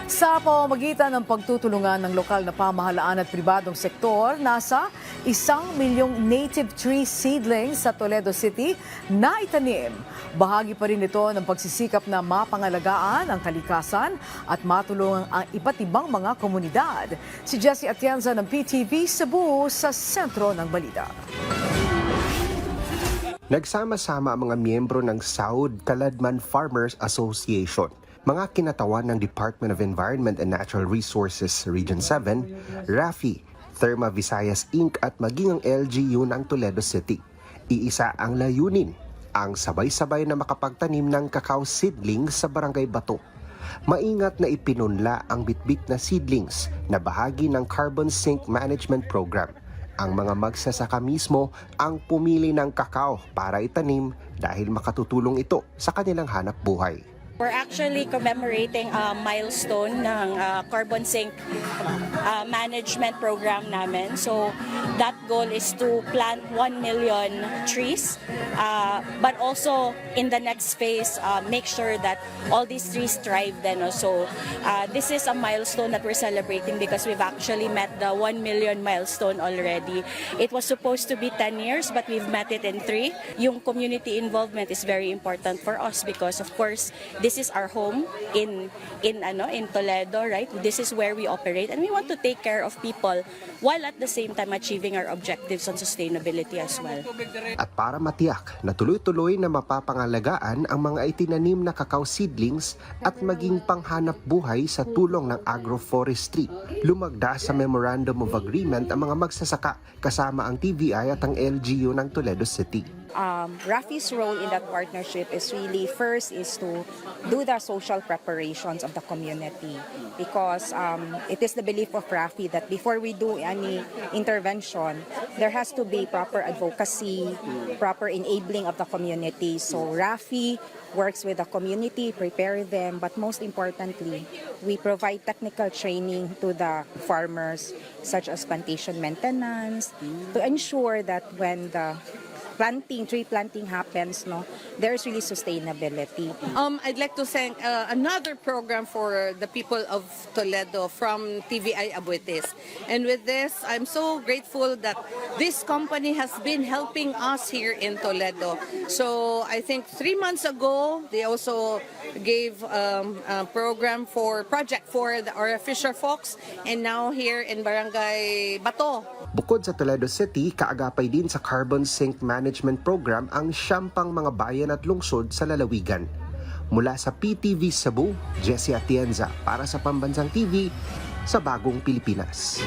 Sa pamamagitan ng pagtutulungan ng lokal na pamahalaan at pribadong sektor, nasa 1 milyong native tree seedlings sa Toledo City na itanim. Bahagi pa rin ito ng pagsisikap na mapangalagaan ang kalikasan at matulungan ang iba't ibang mga komunidad. Si Jessie Atienza ng PTV Cebu sa sentro ng balita. Nagsama-sama ang mga miyembro ng Saud Caladman Farmers Association, mga kinatawan ng Department of Environment and Natural Resources Region 7, RAFI, Therma Visayas Inc. at maging ang LGU ng Toledo City. Iisa ang layunin, ang sabay-sabay na makapagtanim ng cacao seedlings sa Barangay Bato. Maingat na ipinunla ang bitbit na seedlings na bahagi ng Carbon Sink Management Program. Ang mga magsasaka mismo ang pumili ng kakao para itanim dahil makatutulong ito sa kanilang hanap buhay. We're actually commemorating a milestone ng Carbon Sink management program namin. So that goal is to plant 1 million trees, but also in the next phase, make sure that all these trees thrive then also. This is a milestone that we're celebrating because we've actually met the 1 million milestone already. It was supposed to be 10 years, but we've met it in 3. Yung community involvement is very important for us because of course, this is our home in Toledo, right? This is where we operate and we want to take care of people while at the same time achieving our objectives on sustainability as well. At para matiyak na tuloy-tuloy na mapapangalagaan ang mga itinanim na cacao seedlings at maging panghanap buhay sa tulong ng agroforestry, lumagda sa Memorandum of Agreement ang mga magsasaka kasama ang TVI at ang LGU ng Toledo City. RAFI's role in that partnership is really first is to do the social preparations of the community because it is the belief of RAFI that before we do any intervention, there has to be proper advocacy, proper enabling of the community. So RAFI works with the community, prepare them, but most importantly, we provide technical training to the farmers such as plantation maintenance to ensure that when the tree planting happens, there is really sustainability. I'd like to thank another program for the people of Toledo from TVI Abuetes. And with this, I'm so grateful that this company has been helping us here in Toledo. So I think 3 months ago, they also gave a program for project for our fisher folks, and now here in Barangay Bato. Bukod sa Toledo City, kaagapay din sa Carbon Sink Management Program ang 10 mga bayan at lungsod sa lalawigan. Mula sa PTV Cebu, Jessie Atienza para sa Pambansang TV sa Bagong Pilipinas.